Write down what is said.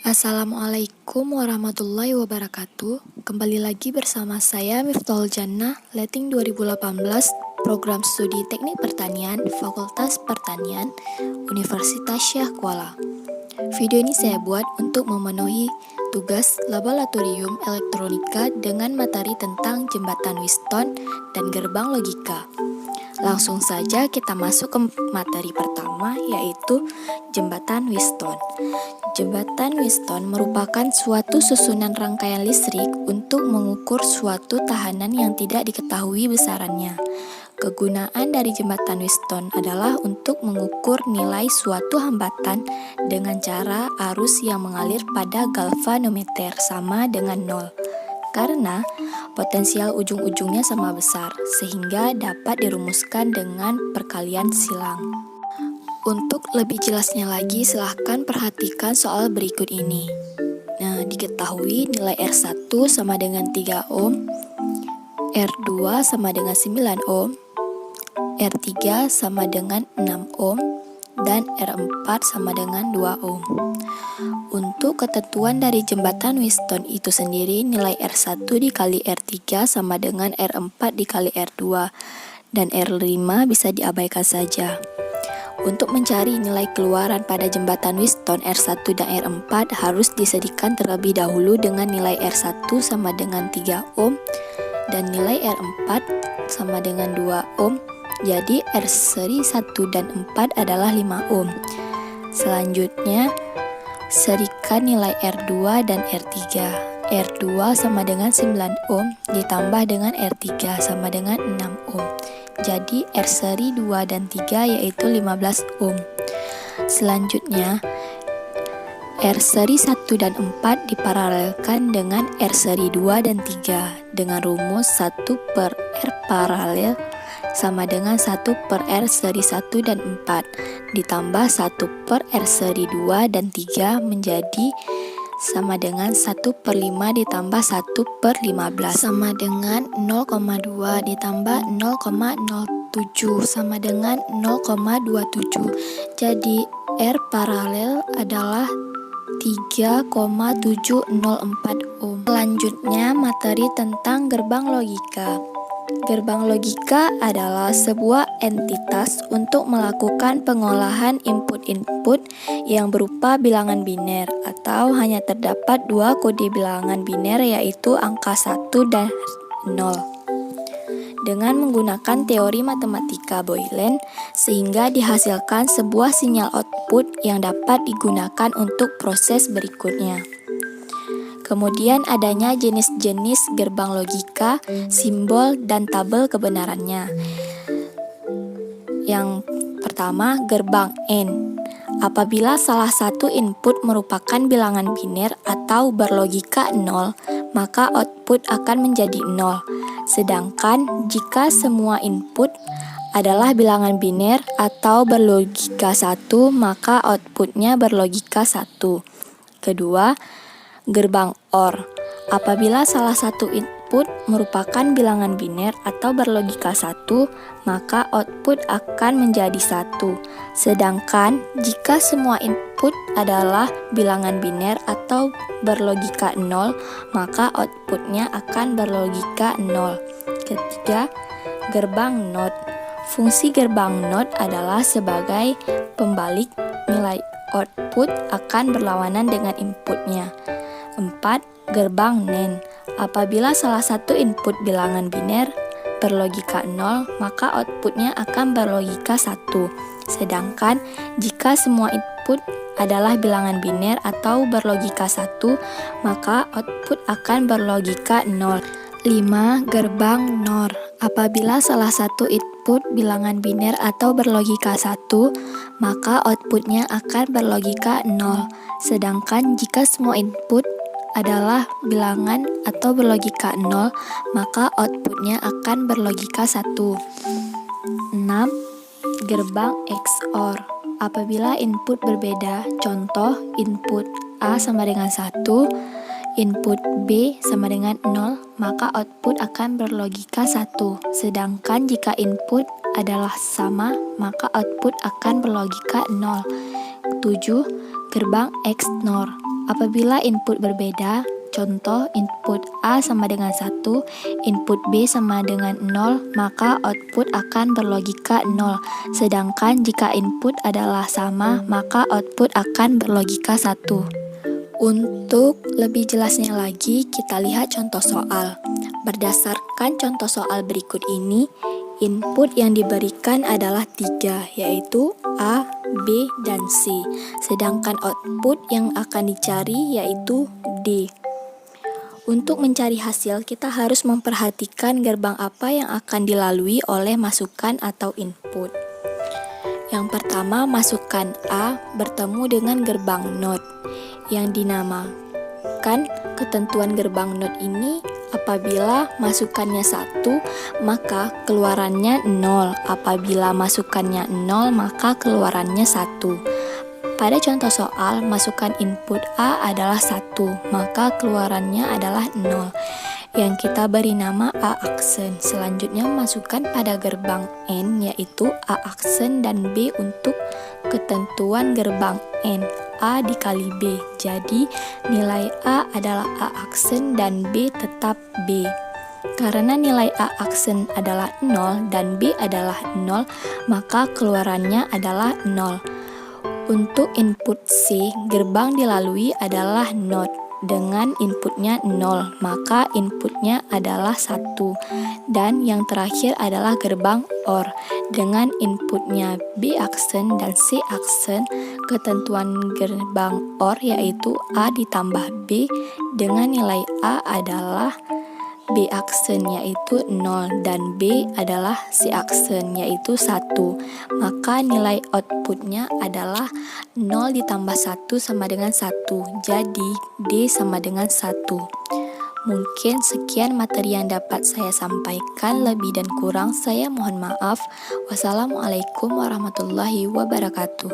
Assalamualaikum warahmatullahi wabarakatuh. Kembali lagi bersama saya Miftahul Jannah, Letting 2018, Program Studi Teknik Pertanian, Fakultas Pertanian, Universitas Syah Kuala. Video ini saya buat untuk memenuhi tugas laboratorium elektronika dengan materi tentang jembatan Wheatstone dan gerbang logika. Langsung saja kita masuk ke materi pertama, yaitu jembatan Wheatstone. Jembatan Wheatstone merupakan suatu susunan rangkaian listrik untuk mengukur suatu tahanan yang tidak diketahui besarannya. Kegunaan dari jembatan Wheatstone adalah untuk mengukur nilai suatu hambatan dengan cara arus yang mengalir pada galvanometer sama dengan 0. Karena potensial ujung-ujungnya sama besar, sehingga dapat dirumuskan dengan perkalian silang. Untuk lebih jelasnya lagi, silahkan perhatikan soal berikut ini. Nah, diketahui nilai R1 sama dengan 3 ohm, R2 sama dengan 9 ohm, R3 sama dengan 6 ohm, dan R4 sama dengan 2 ohm. Untuk ketentuan dari jembatan Wheatstone itu sendiri, nilai R1 dikali R3 sama dengan R4 dikali R2, dan R5 bisa diabaikan saja. Untuk mencari nilai keluaran pada jembatan Wheatstone R1 dan R4 harus disediakan terlebih dahulu dengan nilai R1 sama dengan 3 ohm dan nilai R4 sama dengan 2 ohm. Jadi R seri 1 dan 4 adalah 5 ohm. Selanjutnya, serikan nilai R2 dan R3. R2 sama dengan 9 ohm ditambah dengan R3 sama dengan 6 ohm. Jadi R seri 2 dan 3 yaitu 15 ohm. Selanjutnya, R seri 1 dan 4 diparalelkan dengan R seri 2 dan 3 dengan rumus 1 per R paralel sama dengan 1 per R seri 1 dan 4 ditambah 1 per R seri 2 dan 3 menjadi sama dengan 1 per 5 ditambah 1 per 15 sama dengan 0,2 ditambah 0,07 sama dengan 0,27. Jadi R paralel adalah 3,704 ohm. Selanjutnya, materi tentang gerbang logika. Gerbang logika adalah sebuah entitas untuk melakukan pengolahan input-input yang berupa bilangan biner atau hanya terdapat dua kode bilangan biner, yaitu angka 1 dan 0. Dengan menggunakan teori matematika Boolean, sehingga dihasilkan sebuah sinyal output yang dapat digunakan untuk proses berikutnya. Kemudian adanya jenis-jenis gerbang logika, simbol, dan tabel kebenarannya. Yang pertama, gerbang AND. Apabila salah satu input merupakan bilangan biner atau berlogika 0, maka output akan menjadi 0. Sedangkan jika semua input adalah bilangan biner atau berlogika 1, maka outputnya berlogika 1. Kedua, gerbang OR. Apabila salah satu input merupakan bilangan biner atau berlogika 1, maka output akan menjadi 1. Sedangkan jika semua input adalah bilangan biner atau berlogika 0, maka outputnya akan berlogika 0. Ketiga, gerbang NOT. Fungsi gerbang NOT adalah sebagai pembalik nilai output akan berlawanan dengan inputnya. 4. Gerbang NAND. Apabila salah satu input bilangan biner berlogika 0, maka outputnya akan berlogika 1. Sedangkan jika semua input adalah bilangan biner atau berlogika 1, maka output akan berlogika 0. 5. Gerbang NOR. Apabila salah satu input bilangan biner atau berlogika 1, maka outputnya akan berlogika 0. Sedangkan jika semua input adalah bilangan atau berlogika 0, maka outputnya akan berlogika 1. 6. Gerbang XOR. Apabila input berbeda, contoh input A sama dengan 1, input B sama dengan 0, maka output akan berlogika 1. Sedangkan jika input adalah sama, maka output akan berlogika 0. 7. Gerbang XNOR. Apabila input berbeda, contoh input A sama dengan 1, input B sama dengan 0, maka output akan berlogika 0. Sedangkan jika input adalah sama, maka output akan berlogika 1. Untuk lebih jelasnya lagi, kita lihat contoh soal. Berdasarkan contoh soal berikut ini, input yang diberikan adalah 3, yaitu A, B, dan C. Sedangkan output yang akan dicari yaitu D. Untuk mencari hasil, kita harus memperhatikan gerbang apa yang akan dilalui oleh masukan atau input. Yang pertama, masukan A bertemu dengan gerbang NOT yang dinamakan ketentuan gerbang NOT ini. Apabila masukannya 1, maka keluarannya 0. Apabila masukannya 0, maka keluarannya 1. Pada contoh soal, masukan input A adalah 1, maka keluarannya adalah 0, yang kita beri nama A aksen. Selanjutnya, masukkan pada gerbang N, yaitu A aksen dan B untuk ketentuan gerbang N, A dikali B. Jadi, nilai A adalah A aksen dan B tetap B. Karena nilai A aksen adalah 0 dan B adalah 0, maka keluarannya adalah 0. Untuk input C, gerbang dilalui adalah NOT dengan inputnya 0, maka inputnya adalah 1. Dan yang terakhir adalah gerbang OR dengan inputnya B aksen dan C aksen. Ketentuan gerbang OR yaitu A ditambah B dengan nilai A adalah B aksen yaitu 0 dan B adalah C aksen yaitu 1. Maka nilai outputnya adalah 0 ditambah 1 sama dengan 1. Jadi D sama dengan 1. Mungkin sekian materi yang dapat saya sampaikan. Lebih dan kurang saya mohon maaf. Wassalamualaikum warahmatullahi wabarakatuh.